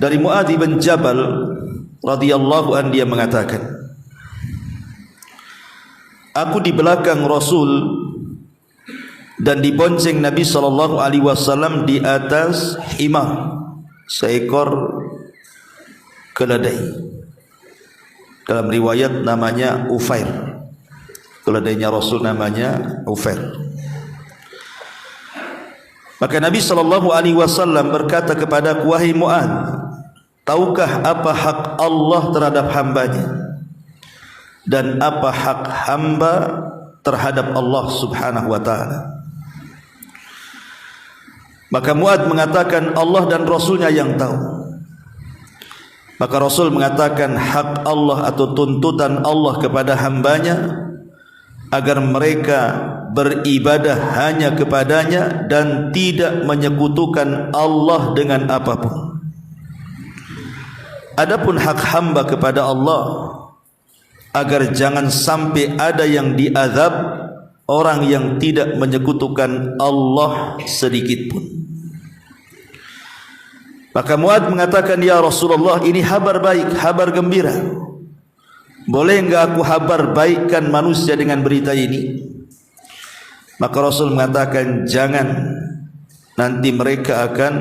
Dari Mu'adz bin Jabal radhiyallahu an, dia mengatakan, aku di belakang Rasul dan dibonceng Nabi SAW di atas himar, seekor keledai. Dalam riwayat namanya Ufair, keledainya Rasul namanya Ufair. Maka Nabi SAW berkata kepadaku, wahai Mu'adz, tahukah apa hak Allah terhadap hambanya dan apa hak hamba terhadap Allah subhanahu wa ta'ala? Maka Mu'adz mengatakan, Allah dan Rasulnya yang tahu. Maka Rasul mengatakan, hak Allah atau tuntutan Allah kepada hambanya agar mereka beribadah hanya kepadanya dan tidak menyekutukan Allah dengan apapun. Adapun hak hamba kepada Allah agar jangan sampai ada yang diazab orang yang tidak menyekutukan Allah sedikit pun. Maka Mu'adz mengatakan, ya Rasulullah, ini kabar baik, kabar gembira. Boleh enggak aku kabar baikkan manusia dengan berita ini? Maka Rasul mengatakan, jangan, nanti mereka akan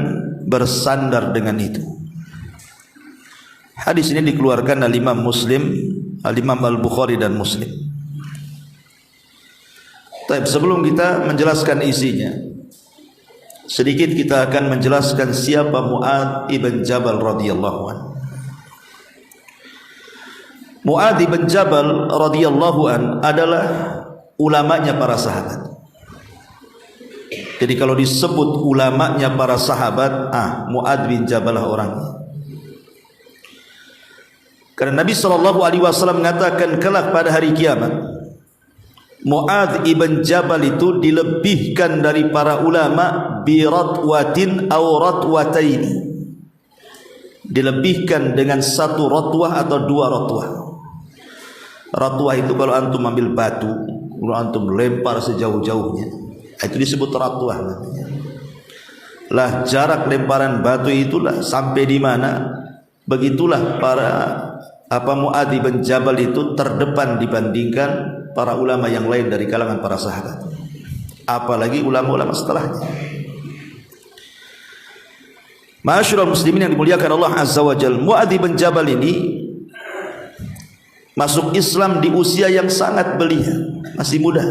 bersandar dengan itu. Hadis ini dikeluarkan oleh Imam Muslim, Imam Al-Bukhari dan Muslim. Tapi sebelum kita menjelaskan isinya, sedikit kita akan menjelaskan siapa Mu'adz ibn Jabal radhiyallahu anhu. Mu'adz ibn Jabal radhiyallahu anhu adalah ulamanya para sahabat. Jadi kalau disebut ulamanya para sahabat, Mu'adz bin Jabal lah orangnya. Karena Nabi SAW mengatakan, kelak pada hari kiamat, Mu'adz ibn Jabal itu dilebihkan dari para ulama biratwatin aw ratwataini, dilebihkan dengan satu ratwah atau dua ratwah. Ratwah itu kalau antum ambil batu, kalau antum lempar sejauh-jauhnya, itu disebut ratwah namanya. Lah jarak lemparan batu itulah sampai di mana, begitulah para Mu'adz bin Jabal itu terdepan dibandingkan para ulama yang lain dari kalangan para sahabat, apalagi ulama-ulama setelahnya. Ma'asyiral muslimin yang dimuliakan Allah Azza wa Jalla, Mu'adz bin Jabal ini masuk Islam di usia yang sangat belia, masih muda,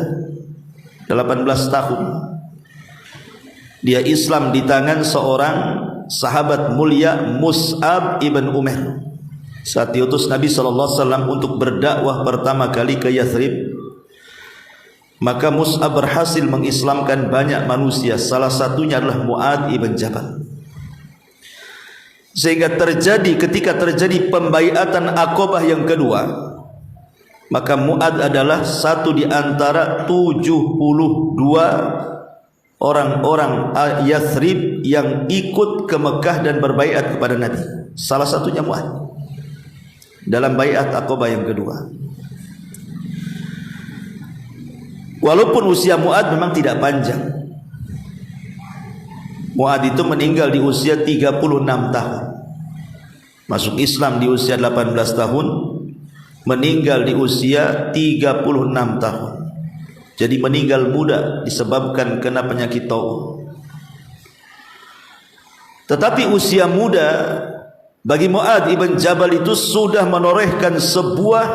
18 tahun. Dia Islam di tangan seorang sahabat mulia, Mus'ab ibn Umair. Saat diutus Nabi SAW untuk berdakwah pertama kali ke Yathrib, maka Mus'ab berhasil mengislamkan banyak manusia, salah satunya adalah Mu'adz ibn Jabal. Sehingga ketika terjadi pembaiatan Aqabah yang kedua, maka Mu'adz adalah satu di antara 72 orang-orang Yathrib yang ikut ke Mekah dan berbaiat kepada Nabi. Salah satunya Mu'adz dalam baiat Aqabah yang kedua. Walaupun usia Mu'adz memang tidak panjang. Mu'adz itu meninggal di usia 36 tahun. Masuk Islam di usia 18 tahun, meninggal di usia 36 tahun. Jadi meninggal muda disebabkan kena penyakit taun. Tetapi usia muda bagi Mu'adz ibn Jabal itu sudah menorehkan sebuah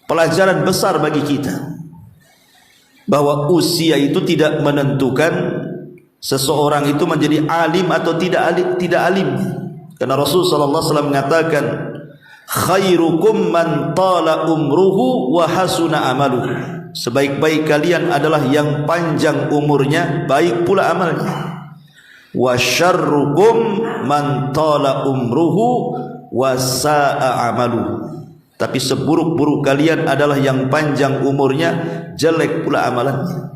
pelajaran besar bagi kita, bahwa usia itu tidak menentukan seseorang itu menjadi alim atau tidak alim. Karena Rasulullah SAW mengatakan, khairukum man tala umruhu wa hasuna amaluhu. Sebaik-baik kalian adalah yang panjang umurnya, baik pula amalnya. Wa syarrukum man tala umruhu wa sa'a amaluhu. Tapi seburuk-buruk kalian adalah yang panjang umurnya, jelek pula amalannya.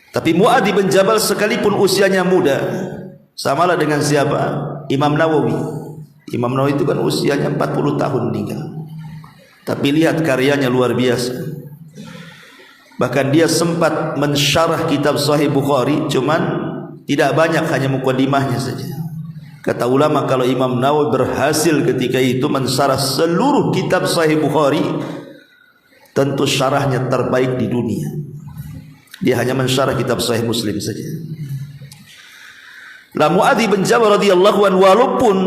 Tapi Mu'adz bin Jabal sekalipun usianya muda, samalah dengan siapa? Imam Nawawi. Imam Nawawi itu kan usianya 40 tahun meninggal, tapi lihat karyanya luar biasa. Bahkan dia sempat mensyarah kitab Sahih Bukhari, cuman tidak banyak, hanya muqaddimahnya saja. Kata ulama, kalau Imam Nawawi berhasil ketika itu mensyarah seluruh kitab Sahih Bukhari, tentu syarahnya terbaik di dunia. Dia hanya mensyarah kitab Sahih Muslim saja. Lah Mu'adz bin Jabal radhiyallahu anhu, walaupun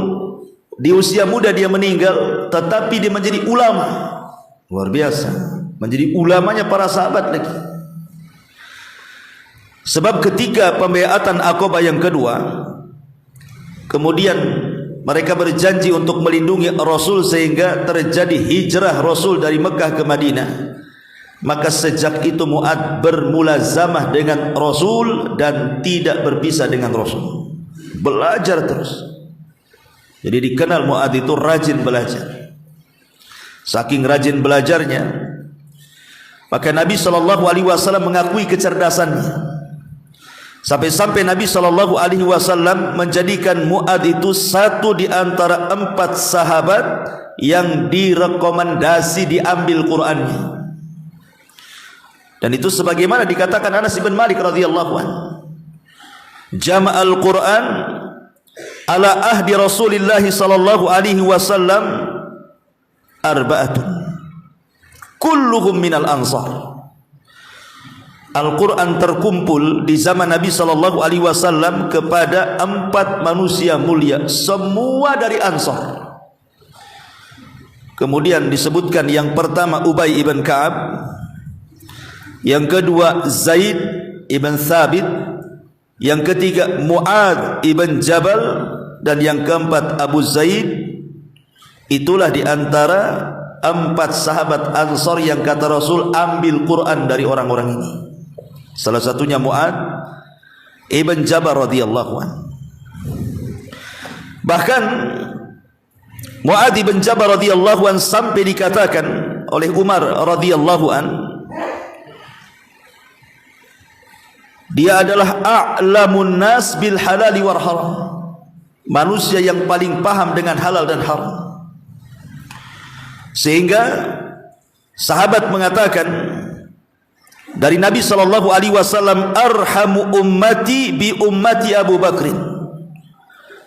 di usia muda dia meninggal, tetapi dia menjadi ulama luar biasa, menjadi ulamanya para sahabat lagi. Sebab ketika pembaiatan Aqabah yang kedua, kemudian mereka berjanji untuk melindungi Rasul sehingga terjadi hijrah Rasul dari Mekah ke Madinah. Maka sejak itu Mu'adz bermulazamah dengan Rasul dan tidak berpisah dengan Rasul. Belajar terus. Jadi dikenal Mu'adz itu rajin belajar. Saking rajin belajarnya, maka Nabi SAW mengakui kecerdasannya. Sampai-sampai Nabi SAW menjadikan Mu'adz itu satu di antara 4 sahabat yang direkomendasi diambil Qur'annya. Dan itu sebagaimana dikatakan Anas bin Malik radhiyallahu anhu, jama'al Qur'an ala ahdi Rasulillah sallallahu alaihi wasallam arba'atun kulluhum minal ansar. Al-Quran terkumpul di zaman Nabi sallallahu alaihi wasallam kepada 4 manusia mulia, semua dari Ansar. Kemudian disebutkan yang pertama Ubay ibn Ka'ab, yang kedua Zaid ibn Thabit, yang ketiga Mu'adz ibn Jabal, dan yang keempat Abu Zaid. Itulah di antara 4 sahabat Ansar yang kata Rasul ambil Quran dari orang-orang ini. Salah satunya Mu'adz ibn Jabal radhiyallahu anhu. Bahkan Mu'adz ibn Jabal radhiyallahu anhu sampai dikatakan oleh Umar radhiyallahu anhu, dia adalah a'lamun nas bil halali war haram, manusia yang paling paham dengan halal dan haram. Sehingga sahabat mengatakan dari Nabi sallallahu alaihi wasallam, arhamu ummati bi ummati Abu Bakrin,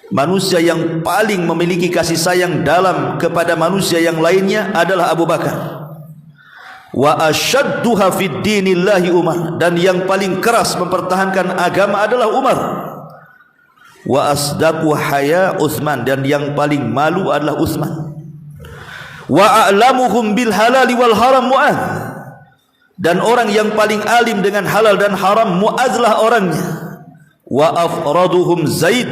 manusia yang paling memiliki kasih sayang dalam kepada manusia yang lainnya adalah Abu Bakar. Wa ashadduha fid dinillahi Umar, dan yang paling keras mempertahankan agama adalah Umar. Wa asdaqu haya Utsman, dan yang paling malu adalah Utsman. Wa a'lamuhum bil halali wal haram Mu'adz, dan orang yang paling alim dengan halal dan haram Mu'adz lah orangnya. Wa afraduhum Zaid,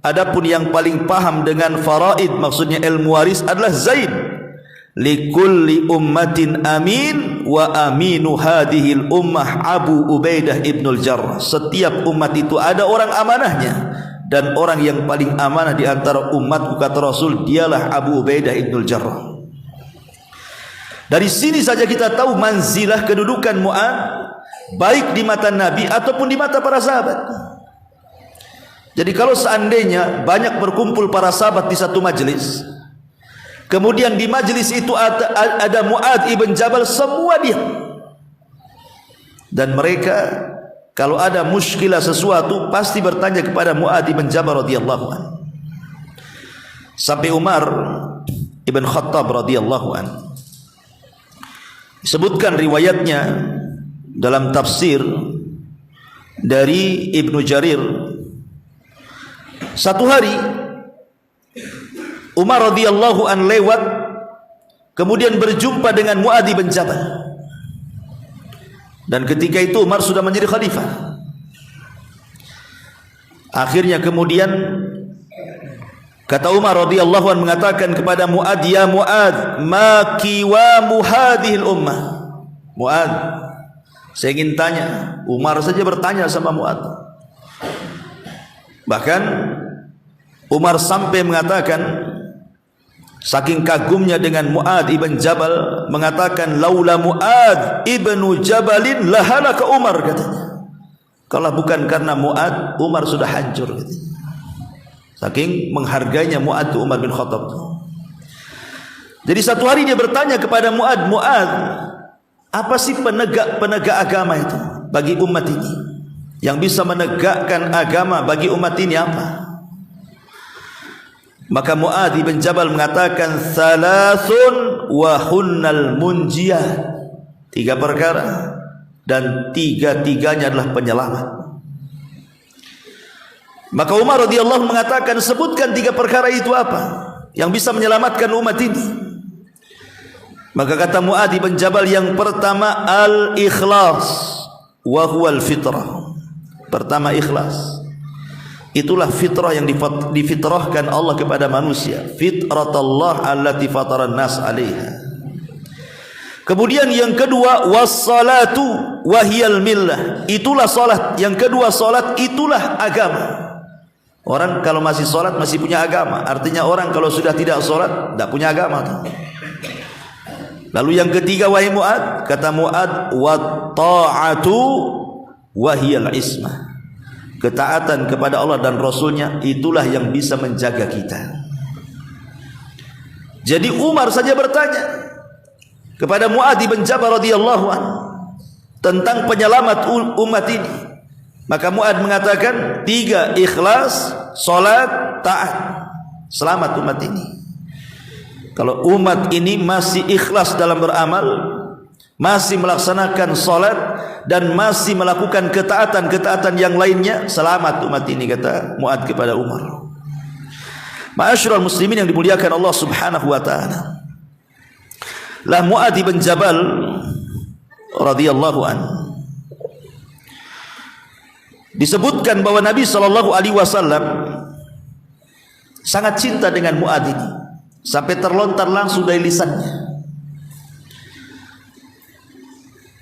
adapun yang paling paham dengan faraid, maksudnya ilmu waris, adalah Zaid. Likulli ummatin amin wa aminu hadhil ummah Abu Ubaidah ibnul Jarrah. Setiap umat itu ada orang amanahnya, dan orang yang paling amanah di antara umatku, kata Rasul, dialah Abu Ubaidah ibnul Jarrah. Dari sini saja kita tahu manzilah kedudukan Mu'adz, baik di mata Nabi ataupun di mata para sahabat. Jadi kalau seandainya banyak berkumpul para sahabat di satu majelis, kemudian di majelis itu ada Mu'adz ibn Jabal, semua diam. Dan mereka kalau ada muskilah sesuatu pasti bertanya kepada Mu'adz ibn Jabal radhiyallahu anhu. Sampai Umar ibn Khattab radhiyallahu anhu, disebutkan riwayatnya dalam tafsir dari Ibnu Jarir, satu hari Umar radhiyallahu an lewat, kemudian berjumpa dengan Mu'adz bin Jabal, dan ketika itu Umar sudah menjadi khalifah. Akhirnya kemudian kata Umar radhiyallahu an mengatakan kepada Mu'adz, ya Mu'adz, ma qiwamu hadhil ummah. Mu'adz, saya ingin tanya. Umar saja bertanya sama Mu'adz. Bahkan Umar sampai mengatakan, saking kagumnya dengan Mu'adz ibn Jabal, mengatakan laula Mu'adz ibnu Jabalin lahalaka Umar, katanya. Kalau bukan karena Mu'adz, Umar sudah hancur, katanya. Saking menghargainya Mu'adz Umar bin Khattab. Jadi satu hari dia bertanya kepada Mu'adz, Mu'adz, apa sih penegak agama itu bagi umat ini? Yang bisa menegakkan agama bagi umat ini apa? Maka Mu'adz bin Jabal mengatakan, "Thalathun wa hunnal munjiyat." 3 perkara dan 3-tiganya adalah penyelamat. Maka Umar radhiyallahu mengatakan, sebutkan 3 perkara itu apa yang bisa menyelamatkan umat ini. Maka kata Mu'adz bin Jabal, yang pertama al-ikhlas wa huwal fitrah. Pertama ikhlas. Itulah fitrah yang difitrahkan Allah kepada manusia. Fitratallah allati fataran nas 'alaiha. Kemudian yang kedua wassalatu wahiyal millah. Itulah salat. Yang kedua salat, itulah agama. Orang kalau masih salat masih punya agama. Artinya orang kalau sudah tidak salat tidak punya agama. Lalu yang ketiga, wahai Mu'adz, kata Mu'adz, wat ta'atu wahiyal ismah. Ketaatan kepada Allah dan Rasulnya itulah yang bisa menjaga kita. Jadi Umar saja bertanya kepada Mu'adz bin Jabal radhiyallahu anhu tentang penyelamat umat ini. Maka Mu'adz mengatakan 3, ikhlas, salat, taat. Selamat umat ini. Kalau umat ini masih ikhlas dalam beramal, masih melaksanakan salat dan masih melakukan ketaatan-ketaatan yang lainnya, selamat umat ini, kata Mu'adz kepada Umar. Ma'asyiral muslimin yang dimuliakan Allah Subhanahu wa taala. Lah Mu'adz bin Jabal radhiyallahu anhu disebutkan bahwa Nabi sallallahu alaihi wasallam sangat cinta dengan Mu'adz ini sampai terlontar langsung dari lisannya.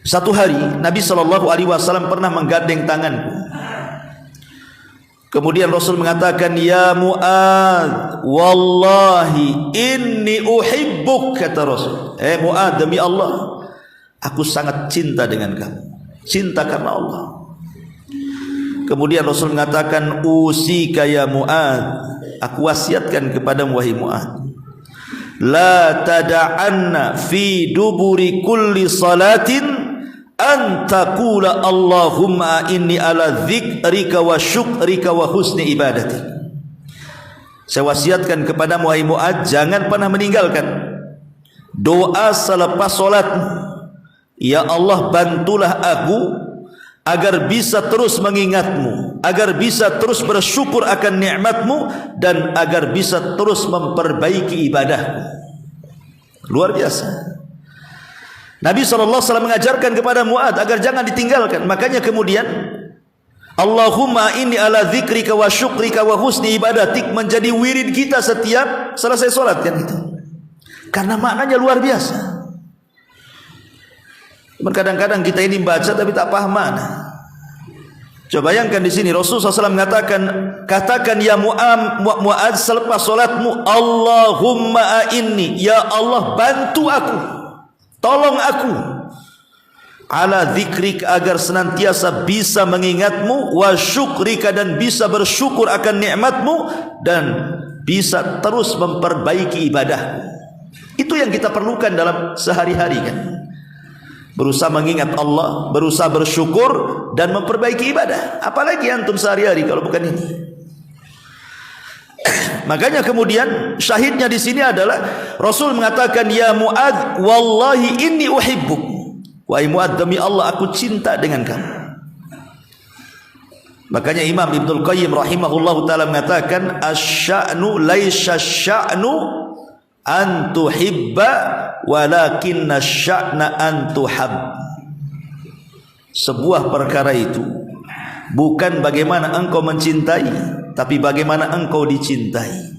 Satu hari Nabi sallallahu alaihi wasallam pernah menggandeng tanganku. Kemudian Rasul mengatakan, "Ya Mu'adz, wallahi inni uhibbuk," kata Rasul. Mu'adz, demi Allah, aku sangat cinta dengan kamu. Cinta karena Allah. Kemudian Rasul mengatakan, "Usika ya Mu'adz, aku wasiatkan kepadamu wahai Mu'adz, la tada'anna fi duburi kulli salatin an taqula Allahumma inni ala dzikrika wa syukrika wa husni ibadati." Saya wasiatkan kepadamu wahai Mu'adz, jangan pernah meninggalkan doa selepas salatmu. Ya Allah, bantulah aku agar bisa terus mengingatmu, agar bisa terus bersyukur akan nikmatmu, dan agar bisa terus memperbaiki ibadahku. Luar biasa. Nabi SAW mengajarkan kepada Mu'adz agar jangan ditinggalkan. Makanya kemudian Allahumma inni ala dzikrika wa syukrika wa husni ibadatik menjadi wirid kita setiap selesai sholat, kan itu. Karena maknanya luar biasa. Kadang-kadang kita ini baca tapi tak paham mana. Coba bayangkan di sini Rasulullah SAW mengatakan, katakan ya Mu'adz selepas sholatmu, Allahumma a'inni, ya Allah bantu aku, tolong aku, ala dzikrik, agar senantiasa bisa mengingatmu, wa syukrika, dan bisa bersyukur akan nikmatmu, dan bisa terus memperbaiki ibadahmu. Itu yang kita perlukan dalam sehari-hari, kan? Berusaha mengingat Allah, berusaha bersyukur dan memperbaiki ibadah. Apalagi antum sehari-hari kalau bukan ini. Makanya kemudian syahidnya di sini adalah Rasul mengatakan, ya Mu'adz, wallahi inni uhibbuk. Wahai Mu'adz, demi Allah aku cinta dengan kamu. Makanya Imam Ibnul Qayyim rahimahullahu taala mengatakan, asy-sya'nu laisa asy-sya'nu an tuhibba walakinna sya'na an tuhab. Sebuah perkara itu bukan bagaimana engkau mencintai, tapi bagaimana engkau dicintai.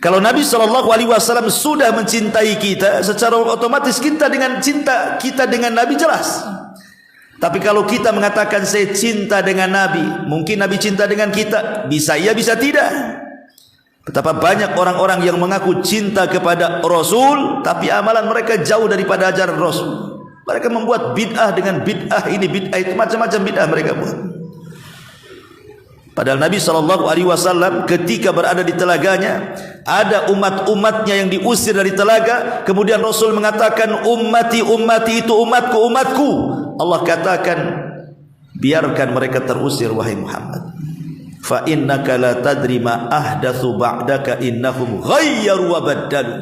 Kalau Nabi SAW sudah mencintai kita, secara otomatis kita dengan cinta kita dengan Nabi jelas. Tapi kalau kita mengatakan saya cinta dengan Nabi, mungkin Nabi cinta dengan kita, bisa iya bisa tidak. Betapa banyak orang-orang yang mengaku cinta kepada Rasul, tapi amalan mereka jauh daripada ajaran Rasul. Mereka membuat bid'ah dengan bid'ah ini, bid'ah itu, macam-macam bid'ah mereka buat. Padahal Nabi SAW ketika berada di telaganya, ada umat-umatnya yang diusir dari telaga. Kemudian Rasul mengatakan, ummati, ummati, itu umatku, umatku. Allah katakan, biarkan mereka terusir wahai Muhammad. fa innaka la tadri ma ahdatsu ba'daka innahum ghayyaru wa baddalu.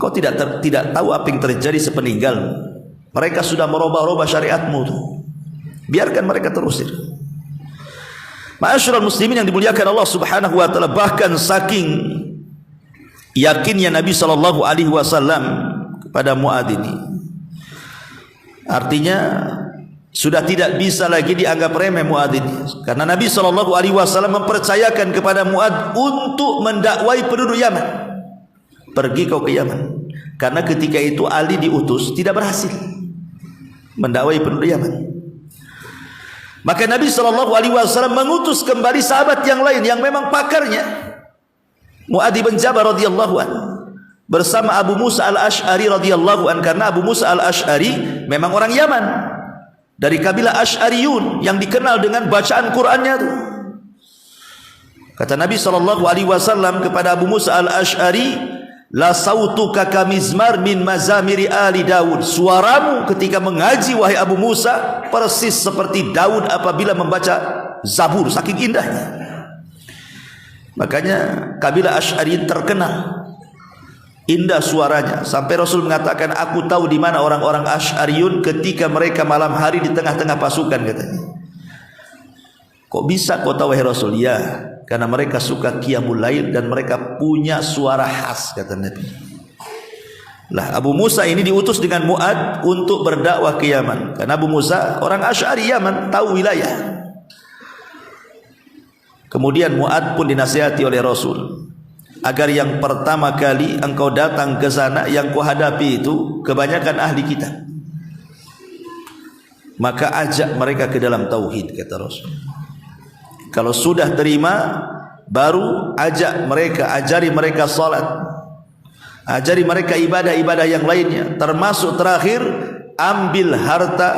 Kau tidak tahu apa yang terjadi sepeninggalmu. Mereka sudah merubah-rubah syariatmu tuh. Biarkan mereka terusir. Ma'asyiral muslimin yang dimuliakan Allah Subhanahu wa taala, bahkan saking yakinnya Nabi sallallahu alaihi wasallam kepada Mu'adz ini, artinya sudah tidak bisa lagi dianggap remeh Mu'adz ini, karena Nabi sallallahu alaihi wasallam mempercayakan kepada Mu'adz untuk mendakwai penduduk Yaman. Pergi kau ke Yaman, karena ketika itu Ali diutus tidak berhasil mendakwai penduduk Yaman. Maka Nabi sallallahu alaihi wasallam mengutus kembali sahabat yang lain yang memang pakarnya, Mu'adz bin Jabal radhiyallahu anhu bersama Abu Musa al-Asy'ari radhiyallahu anhu, karena Abu Musa al-Asy'ari memang orang Yaman dari kabilah Asy'ariyun yang dikenal dengan bacaan Qur'annya itu. Kata Nabi sallallahu alaihi wasallam kepada Abu Musa al-Asy'ari, la sautuka kamizmar min mazamiri ali Daud. Suaramu ketika mengaji wahai Abu Musa persis seperti Daud apabila membaca Zabur, saking indahnya. Makanya kabilah Asy'ari terkenal indah suaranya, sampai Rasul mengatakan, aku tahu di mana orang-orang Asy'ariyun ketika mereka malam hari di tengah-tengah pasukan, katanya. Kok bisa kau tahu wahai Rasul? Ya, karena mereka suka qiyamul lail dan mereka punya suara khas, kata Nabi. Lah, Abu Musa ini diutus dengan Mu'adz untuk berdakwah ke Yaman, karena Abu Musa orang Asy'ari Yaman, tahu wilayah. Kemudian Mu'adz pun dinasihati oleh Rasul agar yang pertama kali engkau datang ke sana yang kau hadapi itu kebanyakan ahli kitab, maka ajak mereka ke dalam tauhid, kata Rasul. Kalau sudah terima, baru ajak mereka, ajari mereka salat, ajari mereka ibadah-ibadah yang lainnya, termasuk terakhir ambil harta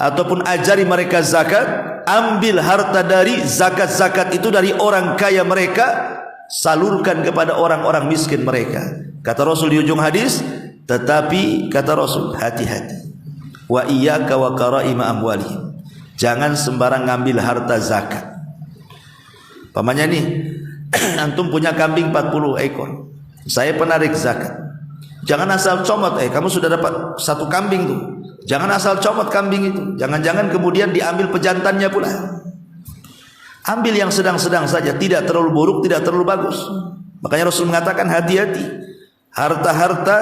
ataupun ajari mereka zakat, ambil harta dari zakat-zakat itu dari orang kaya mereka, salurkan kepada orang-orang miskin mereka. Kata Rasul di ujung hadis, tetapi kata Rasul, hati-hati, wa iyyaka wa karaima amwalihim, jangan sembarang ngambil harta zakat. Pamannya nih, antum punya kambing 40 ekor, saya penarik zakat. Jangan asal comot, kamu sudah dapat 1 kambing tuh, jangan asal comot kambing itu. Jangan-jangan kemudian diambil pejantannya pula. Ambil yang sedang-sedang saja, tidak terlalu buruk, tidak terlalu bagus. Makanya Rasul mengatakan hati-hati harta-harta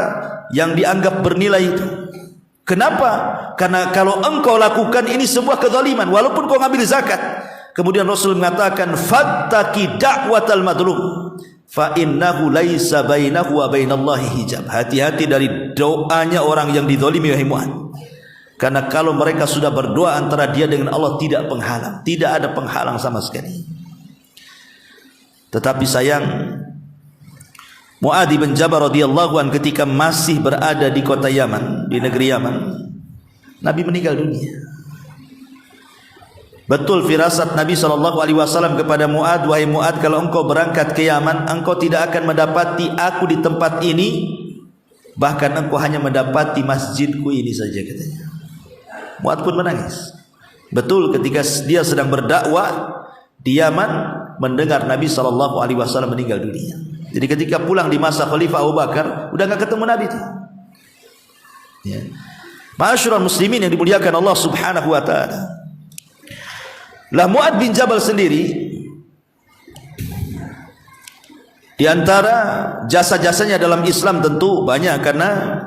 yang dianggap bernilai itu. Kenapa? Karena kalau engkau lakukan ini sebuah kezaliman, walaupun kau ngambil zakat. Kemudian Rasul mengatakan, fattaqi da'watal madlum fa innahu laisa bainahu wa bainallahi hijab. Hati-hati dari doanya orang yang dizalimi, wahai Mu'adz. Karena kalau mereka sudah berdoa, antara dia dengan Allah tidak penghalang, tidak ada penghalang sama sekali. Tetapi sayang, Mu'adz bin Jabal radhiyallahu anhu ketika masih berada di kota Yaman, di negeri Yaman, Nabi meninggal dunia. Betul firasat Nabi SAW kepada Mu'adz, wahai Mu'adz, kalau engkau berangkat ke Yaman, engkau tidak akan mendapati aku di tempat ini, bahkan engkau hanya mendapati masjidku ini saja, katanya. Mu'adz pun menangis. Betul ketika dia sedang berdakwah di Yaman, mendengar Nabi SAW meninggal dunia. Jadi ketika pulang di masa Khalifah Abu Bakar, udah gak ketemu Nabi itu. Ya. Ma'asyiral muslimin yang dimuliakan Allah Subhanahu wa ta'ala. Lah Mu'adz bin Jabal sendiri, di antara jasa-jasanya dalam Islam tentu banyak, karena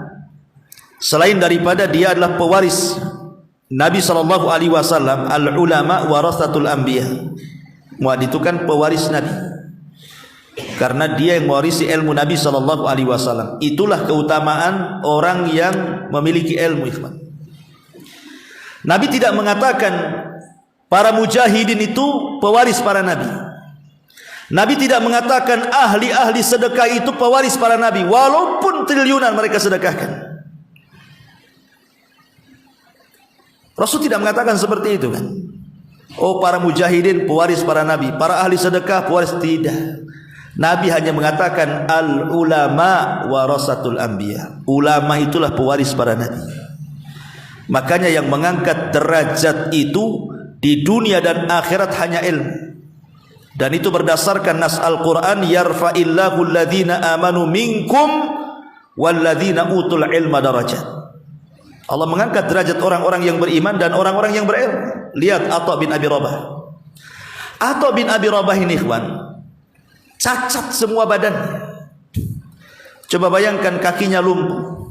selain daripada dia adalah pewaris Nabi SAW, al-ulama warasatul anbiya. Mu'adz itu kan pewaris Nabi, karena dia yang mewarisi ilmu Nabi SAW. Itulah keutamaan orang yang memiliki ilmu, ikhwan. Nabi tidak mengatakan para mujahidin itu pewaris para nabi. Nabi tidak mengatakan ahli-ahli sedekah itu pewaris para nabi, walaupun triliunan mereka sedekahkan. Rasul tidak mengatakan seperti itu, kan? Oh, para mujahidin pewaris para nabi, para ahli sedekah pewaris, tidak. Nabi hanya mengatakan al ulama warasatul anbiya. Ulama itulah pewaris para nabi. Makanya yang mengangkat derajat itu di dunia dan akhirat hanya ilmu. Dan itu berdasarkan nas Al-Quran, yarfa'illahu alladhina amanu minkum walladhina utul ilma darajat. Allah mengangkat derajat orang-orang yang beriman dan orang-orang yang berilmu. Lihat Atha bin Abi Rabah. Atha bin Abi Rabah ini ikhwan, cacat semua badannya. Coba bayangkan, kakinya lumpuh,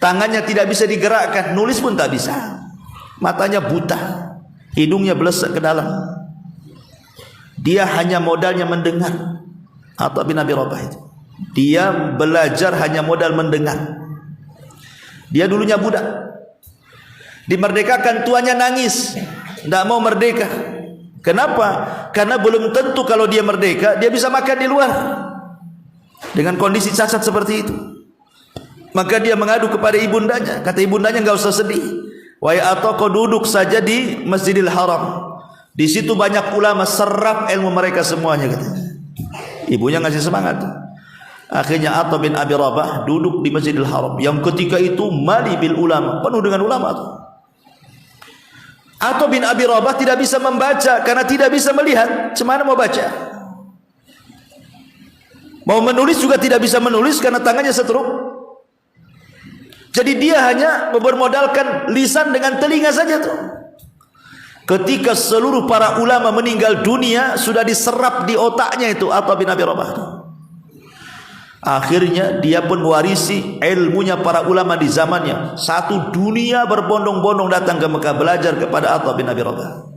tangannya tidak bisa digerakkan, nulis pun tak bisa, matanya buta, hidungnya belesek ke dalam. Dia hanya modalnya mendengar. Atha bin Abi Rabah itu, dia belajar hanya modal mendengar. Dia dulunya budak, dimerdekakan tuannya nangis, tidak mau merdeka. Kenapa? Karena belum tentu kalau dia merdeka dia bisa makan di luar dengan kondisi cacat seperti itu. Maka dia mengadu kepada ibundanya. Kata ibundanya, enggak usah sedih, wahai Atha, kau duduk saja di Masjidil Haram, di situ banyak ulama, serap ilmu mereka semuanya, katanya. Ibunya ngasih semangat. Akhirnya Atha bin Abi Rabah duduk di Masjidil Haram yang ketika itu mali bil ulama, penuh dengan ulama. Atha bin Abi Rabah tidak bisa membaca karena tidak bisa melihat. Cemana mau baca? Mau menulis juga tidak bisa menulis karena tangannya setruk. Jadi dia hanya bermodalkan lisan dengan telinga saja tuh. Ketika seluruh para ulama meninggal dunia, sudah diserap di otaknya itu Atha bin Abi Rabah. Akhirnya dia pun warisi ilmunya para ulama di zamannya. Satu dunia berbondong-bondong datang ke Mekah belajar kepada Atha bin Abi Rabah.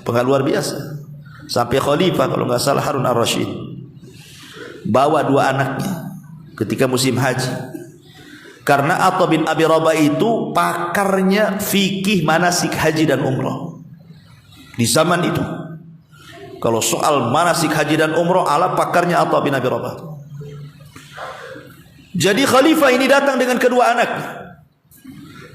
Pengalaman luar biasa. Sampai khalifah kalau nggak salah Harun ar-Rasyid bawa dua anaknya ketika musim haji. Karena Atha bin Abi Rabah itu pakarnya fikih manasik haji dan umrah di zaman itu. Kalau soal manasik haji dan umrah, ala pakarnya Atha bin Abi Rabah. Jadi khalifah ini datang dengan kedua anaknya.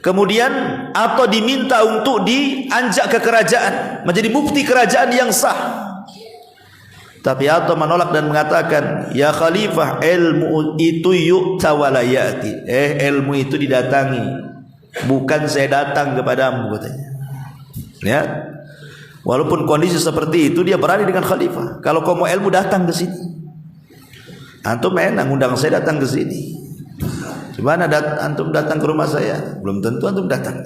Kemudian Atha diminta untuk dianjak ke kerajaan, menjadi mufti kerajaan yang sah. Tapi Atha menolak dan mengatakan, ya khalifah, ilmu itu yu'ta wa la ya'ti. Ilmu itu didatangi, bukan saya datang kepadamu, katanya. Lihat, walaupun kondisi seperti itu dia berani dengan khalifah. Kalau kau mau ilmu, datang ke sini. Antum enak undang saya datang ke sini. Gimana antum datang ke rumah saya? Belum tentu antum datang.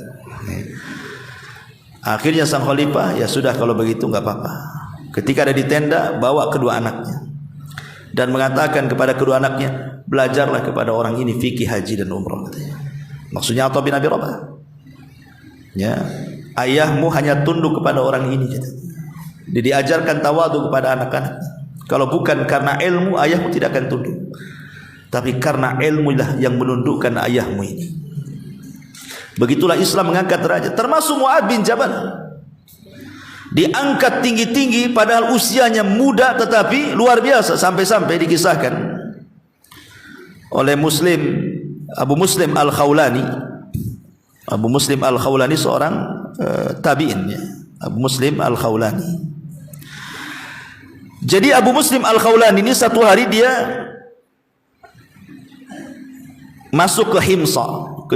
Akhirnya sang khalifah, ya sudah kalau begitu enggak apa-apa. Ketika ada di tenda, bawa kedua anaknya dan mengatakan kepada kedua anaknya, belajarlah kepada orang ini fikih haji dan umrah, katanya. Maksudnya Atha bin Abi Rabah. Ya, ayahmu hanya tunduk kepada orang ini, katanya. Dia diajarkan tawadu kepada anak-anaknya. Kalau bukan karena ilmu, ayahmu tidak akan tunduk. Tapi karena ilmu lah yang menundukkan ayahmu ini. Begitulah Islam mengangkat derajat. Termasuk Mu'adz bin Jabal, diangkat tinggi-tinggi padahal usianya muda tetapi luar biasa. Sampai-sampai dikisahkan oleh Abu Muslim Al-Khawlani. Abu Muslim Al-Khawlani seorang tabi'in, ya. Abu Muslim Al-Khawlani. Jadi Abu Muslim Al-Khawlani ini satu hari dia masuk ke Himsa,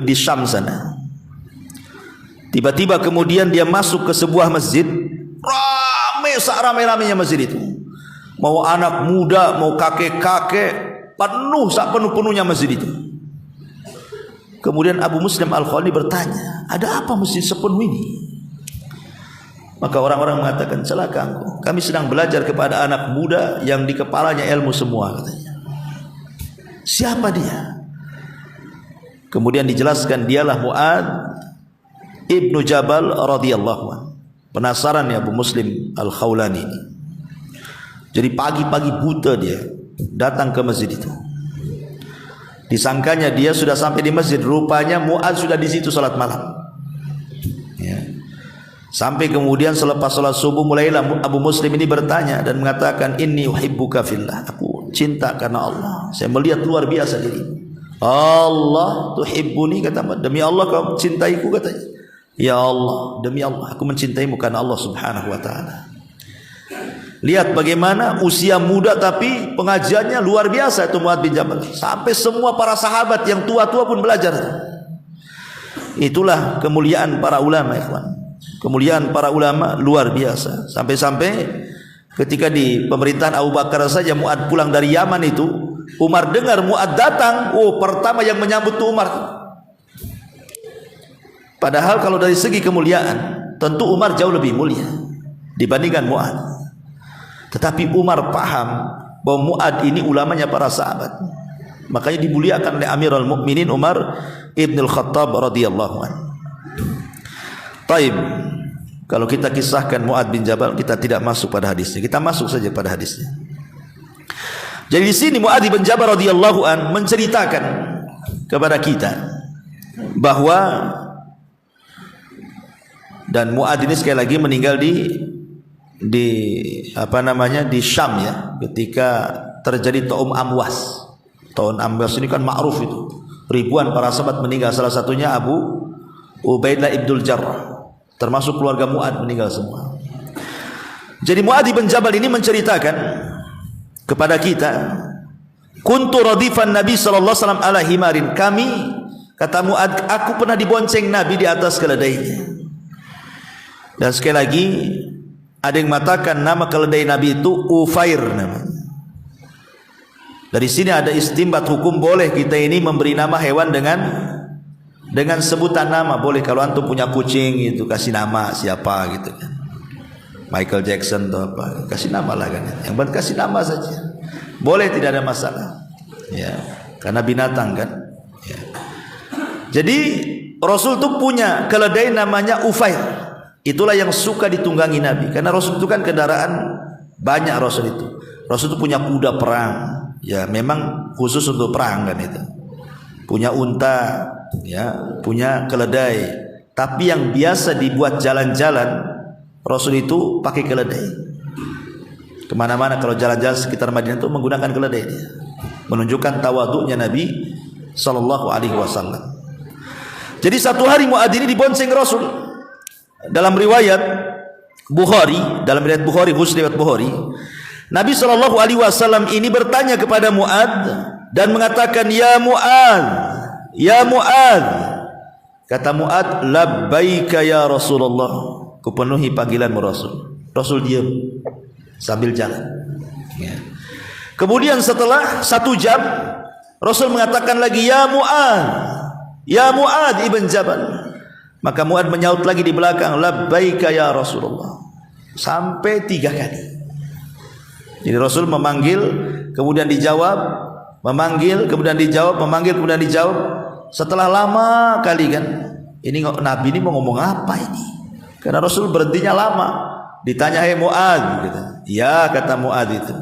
di Syam sana. Tiba-tiba kemudian dia masuk ke sebuah masjid, ramai, sak-ramai-ramainya masjid itu. Mau anak muda, mau kakek-kakek, penuh, sak penuh-penuhnya masjid itu. Kemudian Abu Muslim Al-Khawlani bertanya, ada apa masjid sepenuh ini? Maka orang-orang mengatakan, celaka engkau, kami sedang belajar kepada anak muda yang di kepalanya ilmu semua, katanya. Siapa dia? Kemudian dijelaskan, dialah Mu'adz ibnu Jabal radhiyallahu anhu. Penasaran ya Abu Muslim Al-Khawlani ini. Jadi pagi-pagi buta dia datang ke masjid itu. Disangkanya dia sudah sampai di masjid, rupanya Mu'adz sudah di situ salat malam. Ya. Sampai kemudian selepas salat subuh mulailah Abu Muslim ini bertanya dan mengatakan, inni uhibbuka fillah, aku cinta karena Allah. Saya melihat luar biasa dirimu. Allah tuhibbuni, kata, demi Allah kau cintaiku, katanya. Ya Allah, demi Allah aku mencintaimu karena Allah Subhanahu wa taala. Lihat bagaimana usia muda tapi pengajiannya luar biasa itu Mu'adz bin Jabal. Sampai semua para sahabat yang tua-tua pun belajar. Itulah kemuliaan para ulama, ikhwan. kemuliaan para ulama luar biasa. Sampai-sampai ketika di pemerintahan Abu Bakar saja Mu'ad pulang dari Yaman itu, Umar dengar Mu'ad datang, pertama yang menyambut itu Umar. Padahal kalau dari segi kemuliaan tentu Umar jauh lebih mulia dibandingkan Mu'ad. Tetapi Umar paham bahwa Mu'ad ini ulamanya para sahabat, makanya dimuliakan oleh Amirul Mukminin Umar Ibn Al-Khattab radhiyallahu anhu. Taib, kalau kita kisahkan Mu'ad bin Jabal, kita tidak masuk pada hadisnya. Kita masuk saja pada hadisnya. Jadi di sini Mu'ad bin Jabal radhiyallahu anhu menceritakan kepada kita bahwa, dan Mu'ad ini sekali lagi meninggal di Syam ya, ketika terjadi Taum Amwas. Taum Amwas ini kan ma'ruf itu. Ribuan para sahabat meninggal, salah satunya Abu Ubaidah Ibnul Jarrah, termasuk keluarga Mu'ad meninggal semua. Jadi Mu'ad bin Jabal ini menceritakan kepada kita, kuntu radifan Nabi sallallahu alaihi wasallam ala himarin. Kami, kata Mu'ad, aku pernah dibonceng Nabi di atas keledainya. Dan sekali lagi ada yang mengatakan nama keledai Nabi itu Ufair namanya. Dari sini ada istimbat hukum, boleh kita ini memberi nama hewan dengan sebutan nama. Boleh, kalau antum punya kucing itu kasih nama siapa gitu kan, Michael Jackson atau apa, kasih nama lah kan. Yang penting kasih nama saja, boleh, tidak ada masalah ya, karena binatang kan ya. Jadi Rasul itu punya keledai namanya Ufair. Itulah yang suka ditunggangi Nabi, karena Rasul itu kan kendaraan banyak. Rasul itu punya kuda perang ya, memang khusus untuk perang kan itu. Punya unta ya, punya keledai. Tapi yang biasa dibuat jalan-jalan, Rasul itu pakai keledai. Kemana-mana kalau jalan-jalan sekitar Madinah itu menggunakan keledai dia, menunjukkan tawaduknya Nabi sallallahu alaihi wasallam. Jadi satu hari Mu'ad ini dibonceng Rasul. Dalam riwayat Bukhari, Muslim riwayat Bukhari, Nabi sallallahu alaihi wasallam ini bertanya kepada Mu'ad dan mengatakan, "Ya Mu'ad, ya Mu'ad." Kata Mu'ad, "Labbaika ya Rasulullah." Kupenuhi panggilanmu Rasul. Rasul diam sambil jalan ya. Kemudian setelah 1 jam Rasul mengatakan lagi, "Ya Mu'ad, ya Mu'ad ibn Jabal." Maka Mu'ad menyaut lagi di belakang, "Labbaika ya Rasulullah." Sampai 3 kali. Jadi Rasul memanggil, kemudian dijawab, memanggil, kemudian dijawab, memanggil, kemudian dijawab. Setelah lama kali kan, ini Nabi ini mau ngomong apa ini? Karena Rasul berhentinya lama. Ditanya, "Hei Mu'ad," gitu. "Ya," kata Mu'ad itu.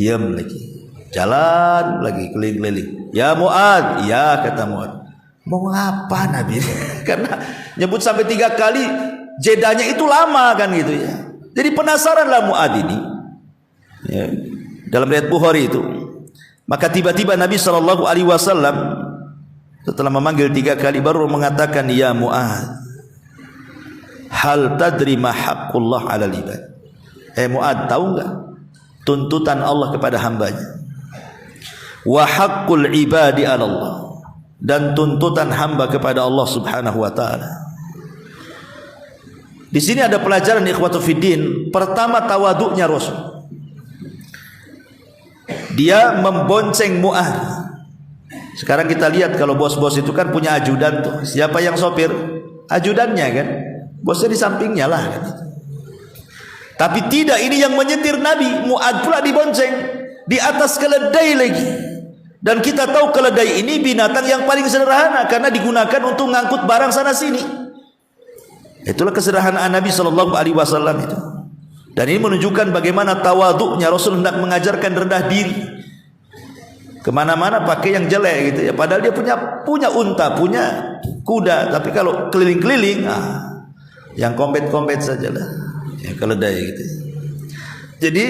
Diam lagi, jalan lagi keliling-keliling. "Ya Mu'ad," "Ya," kata Mu'ad. Mau ngapa Nabi? Karena nyebut sampai 3 kali, jedanya itu lama kan gitu ya. Jadi penasaranlah Mu'ad ini ya, dalam riwayat Bukhari itu. Maka tiba-tiba Nabi sallallahu alaihi wasallam setelah memanggil 3 kali baru mengatakan, "Ya Mu'ad, hal tadri ma haqqullah 'alal ibad?" Mu'ad, tahu enggak tuntutan Allah kepada hambanya? Wa haqqul ibadi 'ala Allah, dan tuntutan hamba kepada Allah Subhanahu wa taala. Di sini ada pelajaran ikhwatu fiddin. Pertama, tawaduknya Rasul. Dia membonceng Mu'ad. Sekarang kita lihat kalau bos-bos itu kan punya ajudan tuh. Siapa yang sopir? Ajudannya kan. Bosnya di sampingnya lah kan. Tapi tidak, ini yang menyetir Nabi. Mu'ad pula dibonceng di atas keledai lagi. Dan kita tahu keledai ini binatang yang paling sederhana karena digunakan untuk mengangkut barang sana sini. Itulah kesederhanaan Nabi sallallahu alaihi wasallam itu. Dan ini menunjukkan bagaimana tawaduknya Rasul, hendak mengajarkan rendah diri. Kemana-mana pakai yang jelek gitu ya. Padahal dia punya unta, punya kuda. Tapi kalau keliling-keliling, yang kompet-kompet sajalah. Ya, keledai gitu. Jadi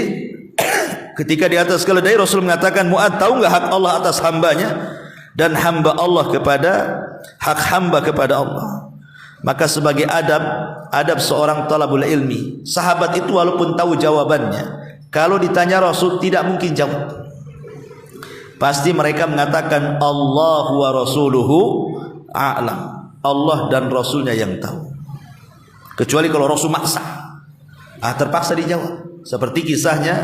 ketika di atas keledai, Rasul mengatakan, "Mu'ad, tahu enggak hak Allah atas hambanya dan hamba Allah kepada hak hamba kepada Allah?" Maka sebagai adab seorang talabul ilmi, sahabat itu walaupun tahu jawabannya, kalau ditanya Rasul tidak mungkin jawab. Pasti mereka mengatakan, "Allah wa rasuluhu a'lam." Allah dan Rasulnya yang tahu. kecuali kalau Rasul maksa. Terpaksa dijawab. Seperti kisahnya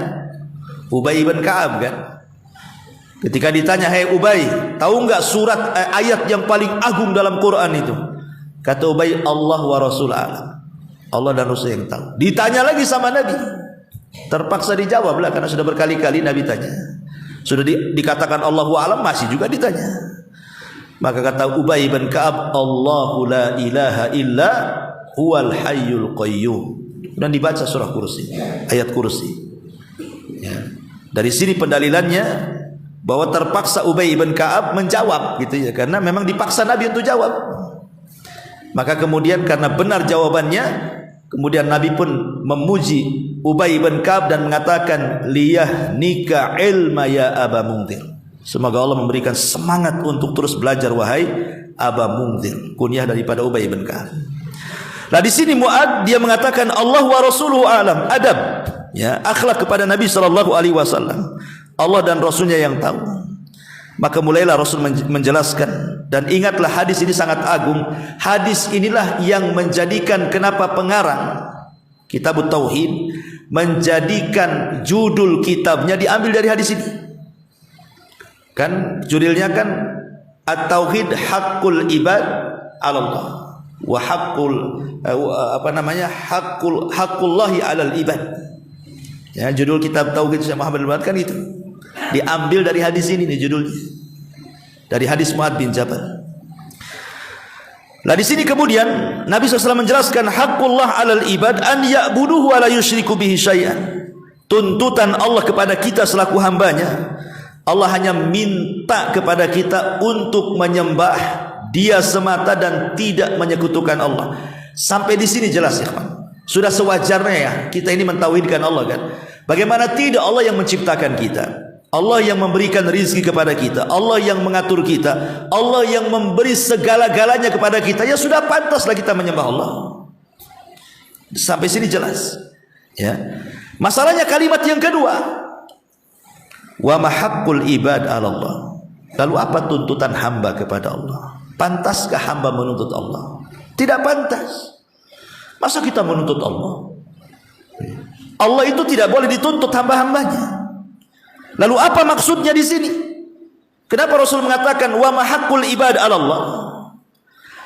Ubay bin Ka'ab kan. Ketika ditanya, "Hei Ubay, tahu enggak surat ayat yang paling agung dalam Quran itu?" Kata Ubay, "Allah wa Rasul alam." Allah dan Rasul yang tahu. Ditanya lagi sama Nabi. Terpaksa dijawab lah karena sudah berkali-kali Nabi tanya. Sudah dikatakan Allahu alam, masih juga ditanya. Maka kata Ubay bin Ka'ab, "Allahu la ilaha illa huwal hayyul qayyum." Dan dibaca surah Kursi, ayat Kursi. Ya. Dari sini pendalilannya bahwa terpaksa Ubay bin Ka'ab menjawab gitu ya, karena memang dipaksa Nabi untuk jawab. Maka kemudian karena benar jawabannya, kemudian Nabi pun memuji Ubay bin Ka'ab dan mengatakan, "Liyahnika ilma ya Aba Mundhir." Semoga Allah memberikan semangat untuk terus belajar wahai Aba Mundhir, kunyah daripada Ubay bin Ka'ab. Nah di sini Mu'ad dia mengatakan Allah wa Rasuluhu alam, adab, ya, akhlak kepada Nabi sallallahu alaihi wasallam. Allah dan Rasulnya yang tahu. Maka mulailah Rasul menjelaskan, dan ingatlah hadis ini sangat agung. Hadis inilah yang menjadikan kenapa pengarang Kitabut Tauhid menjadikan judul kitabnya diambil dari hadis ini. Kan judulnya kan At-Tauhid Haqqul Ibad 'ala Allah wa haqqullahi 'alal ibad. Ya, judul kitab Tauhid Syekh Muhammad bin kan itu. Diambil dari hadis ini nih judulnya. Dari hadis Mu'ad bin Jabal. Nah di sini kemudian Nabi SAW menjelaskan haqqullah 'alal ibad an ya'buduhu wa la yusyriku bihi syai'an. Tuntutan Allah kepada kita selaku hambanya, Allah hanya minta kepada kita untuk menyembah Dia semata dan tidak menyekutukan Allah. Sampai di sini jelas ya, kawan. Sudah sewajarnya ya kita ini mentauhidkan Allah kan. Bagaimana tidak Allah yang menciptakan kita, Allah yang memberikan rizki kepada kita, Allah yang mengatur kita, Allah yang memberi segala-galanya kepada kita. Ya sudah pantaslah kita menyembah Allah. Sampai sini jelas. Ya. Masalahnya kalimat yang kedua, wa mahaqqul ibad 'ala Allah. Lalu apa tuntutan hamba kepada Allah? Pantaskah hamba menuntut Allah? Tidak pantas. Masa kita menuntut Allah? Allah itu tidak boleh dituntut hamba-hambanya. Lalu apa maksudnya di sini? Kenapa Rasul mengatakan wa mahaqqul ibad 'ala Allah?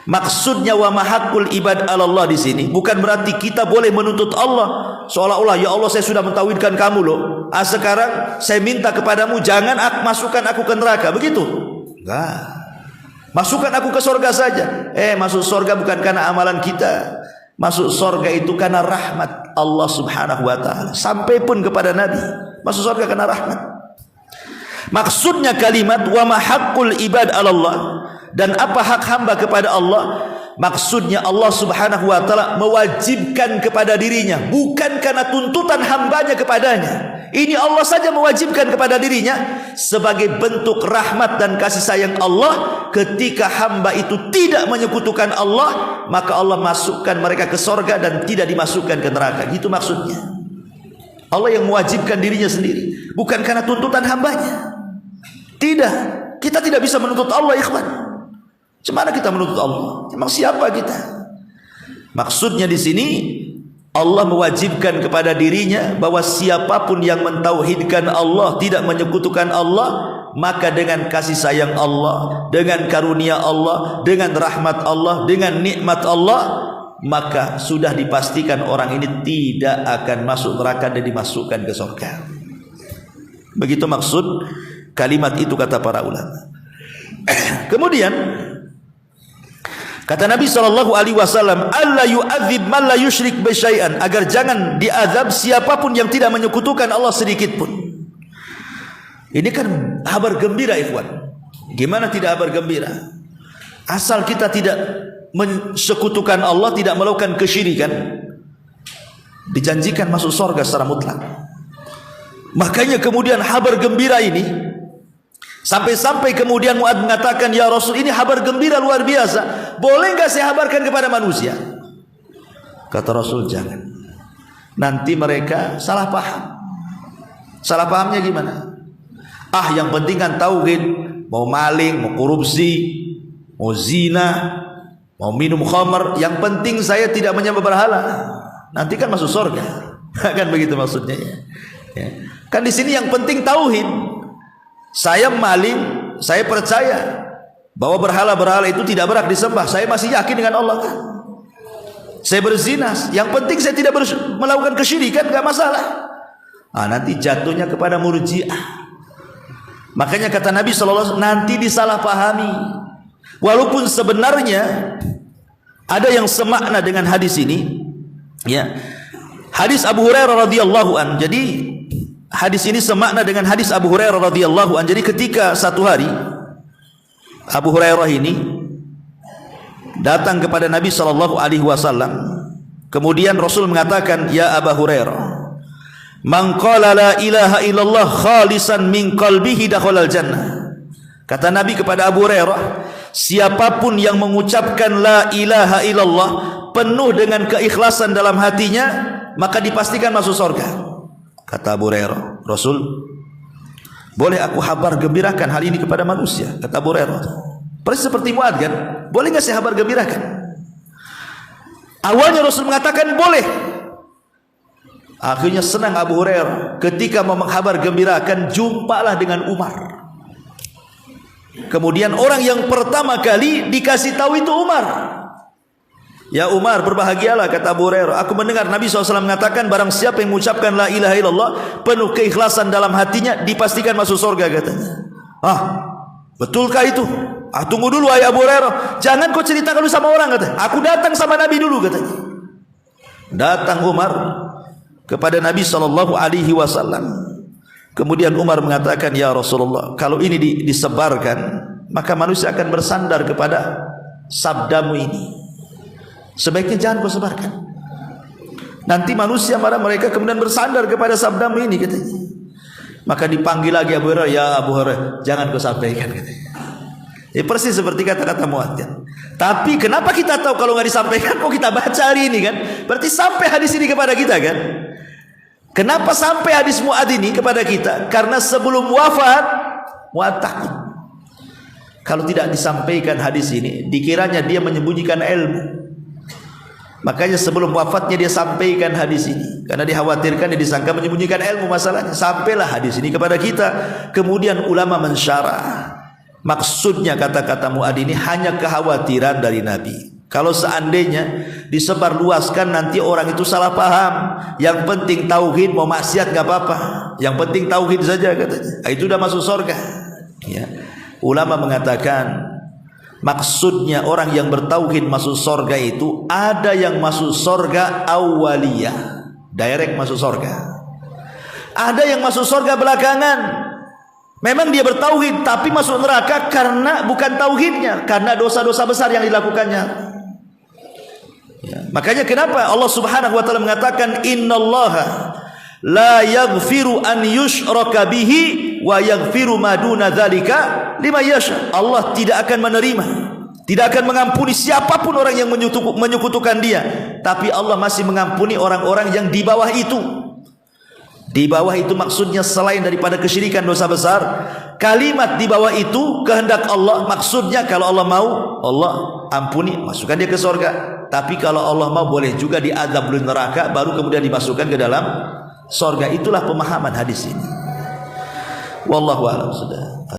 Maksudnya wa mahaqqul ibad 'ala Allah di sini bukan berarti kita boleh menuntut Allah seolah-olah ya Allah saya sudah mentauhidkan kamu loh. Sekarang saya minta kepadamu jangan masukkan aku ke neraka. Begitu? Enggak. Masukkan aku ke surga saja. Masuk surga bukan karena amalan kita. Masuk surga itu karena rahmat Allah Subhanahu wa taala. Sampai pun kepada Nabi, masuk surga karena rahmat. Maksudnya kalimat wa mahaqqul ibad 'ala Allah, dan apa hak hamba kepada Allah? Maksudnya Allah Subhanahu wa taala mewajibkan kepada dirinya, bukan karena tuntutan hambanya kepadanya. Ini Allah saja mewajibkan kepada dirinya sebagai bentuk rahmat dan kasih sayang Allah. Ketika hamba itu tidak menyekutukan Allah, maka Allah masukkan mereka ke sorga dan tidak dimasukkan ke neraka. Gitu maksudnya. Allah yang mewajibkan dirinya sendiri, bukan karena tuntutan hambanya. Tidak, kita tidak bisa menuntut Allah, ikhwan. Cemana kita menuntut Allah? Emang siapa kita? Maksudnya di sini Allah mewajibkan kepada dirinya bahwa siapapun yang mentauhidkan Allah, tidak menyekutukan Allah, maka dengan kasih sayang Allah, dengan karunia Allah, dengan rahmat Allah, dengan nikmat Allah, maka sudah dipastikan orang ini tidak akan masuk neraka dan dimasukkan ke surga. Begitu maksud kalimat itu kata para ulama. Kemudian kata Nabi SAW, Allah yu'adzib man la yusyrik bi syai'an, agar jangan diazab siapapun yang tidak menyekutukan Allah sedikit pun. Ini kan kabar gembira, ikhwan. Gimana tidak kabar gembira? Asal kita tidak mensekutukan Allah, tidak melakukan kesyirikan, dijanjikan masuk surga secara mutlak. Makanya kemudian kabar gembira ini sampai-sampai kemudian Mu'ad mengatakan, ya Rasul, ini kabar gembira luar biasa, boleh nggak saya kabarkan kepada manusia? Kata Rasul, jangan. Nanti mereka salah paham. Salah pahamnya gimana? Yang penting kan tauhid, mau maling, mau korupsi, mau zina, mau minum khamar, yang penting saya tidak menyembah berhala. Nanti kan masuk surga. Kan begitu maksudnya ya. Kan di sini yang penting tauhid. Saya maling, saya percaya bahwa berhala-berhala itu tidak berhak disembah. Saya masih yakin dengan Allah kan. Saya berzina, yang penting saya tidak melakukan kesyirikan, enggak masalah. Nanti jatuhnya kepada murji'ah. Makanya kata Nabi SAW, nanti disalahpahami. Walaupun sebenarnya ada yang semakna dengan hadis ini, ya. Hadis Abu Hurairah radhiyallahu an. Jadi hadis ini semakna dengan hadis Abu Hurairah radhiyallahu an. Jadi ketika satu hari Abu Hurairah ini datang kepada Nabi SAW, kemudian Rasul mengatakan, ya Abu Hurairah, man qala la ilaha illallah khalisan min qalbihi dakhalal jannah. Kata Nabi kepada Abu Hurairah, siapapun yang mengucapkan la ilaha illallah penuh dengan keikhlasan dalam hatinya, maka dipastikan masuk surga. Kata Abu Hurairah, Rasul, boleh aku kabar gembirakan hal ini kepada manusia? Kata Abu Hurairah, persis seperti Mu'adz kan, boleh nggak saya kabar gembirakan? Awalnya Rasul mengatakan boleh. Akhirnya senang Abu Hurairah. Ketika mau mengkabar gembirakan, jumpalah dengan Umar. Kemudian orang yang pertama kali dikasih tahu itu Umar. Ya Umar, berbahagialah, kata Abu Hurairah, aku mendengar Nabi SAW mengatakan, barang siapa yang mengucapkan la ilaha illallah penuh keikhlasan dalam hatinya, dipastikan masuk surga, katanya. Betulkah itu? Tunggu dulu ayah Abu Hurairah, jangan kau ceritakan dulu sama orang, katanya. Aku datang sama Nabi dulu, katanya. Datang Umar kepada Nabi SAW. Kemudian Umar mengatakan, ya Rasulullah, kalau ini disebarkan, maka manusia akan bersandar kepada sabdamu ini. Sebaiknya jangan kau sebarkan. Nanti manusia marah mereka kemudian bersandar kepada sabdamu ini, katanya. Maka dipanggil lagi Abu Hurairah, ya Abu Hurairah, jangan kau sampaikan, katanya. Persis seperti kata-kata Mu'adz. Tapi kenapa kita tahu kalau nggak disampaikan? Kok kita baca hari ini kan? Berarti sampai hadis ini kepada kita kan? Kenapa sampai hadis Mu'adz ini kepada kita? Karena sebelum wafat Mu'adz takut. Kalau tidak disampaikan hadis ini, dikiranya dia menyembunyikan ilmu. Makanya sebelum wafatnya dia sampaikan hadis ini, karena dikhawatirkan dia disangka menyembunyikan ilmu masalahnya. Sampailah hadis ini kepada kita. Kemudian ulama mensyarah. Maksudnya kata-kata Mu'adz ini hanya kekhawatiran dari Nabi. Kalau seandainya disebarluaskan nanti orang itu salah paham. Yang penting tauhid, mau maksiat nggak apa-apa. Yang penting tauhid saja, katanya. Itu sudah masuk surga. Ya. Ulama mengatakan maksudnya orang yang bertauhid masuk surga itu, ada yang masuk surga awaliyah, direct masuk surga. Ada yang masuk surga belakangan. Memang dia bertauhid tapi masuk neraka karena bukan tauhidnya, karena dosa-dosa besar yang dilakukannya. Ya. Makanya kenapa Allah Subhanahu wa taala mengatakan, innallaha la yaghfiru an yushraka bihi wa yaghfiru ma duna dzalika liman yasha. Allah tidak akan menerima, tidak akan mengampuni siapapun orang yang menyekutukan dia, tapi Allah masih mengampuni orang-orang yang di bawah itu. Di bawah itu maksudnya selain daripada kesyirikan dosa besar. Kalimat di bawah itu kehendak Allah, maksudnya kalau Allah mau, Allah ampuni, masukkan dia ke surga. Tapi kalau Allah mau, boleh juga diazab di neraka, baru kemudian dimasukkan ke dalam surga. Itulah pemahaman hadis ini. Wallahu a'lam. Sudah.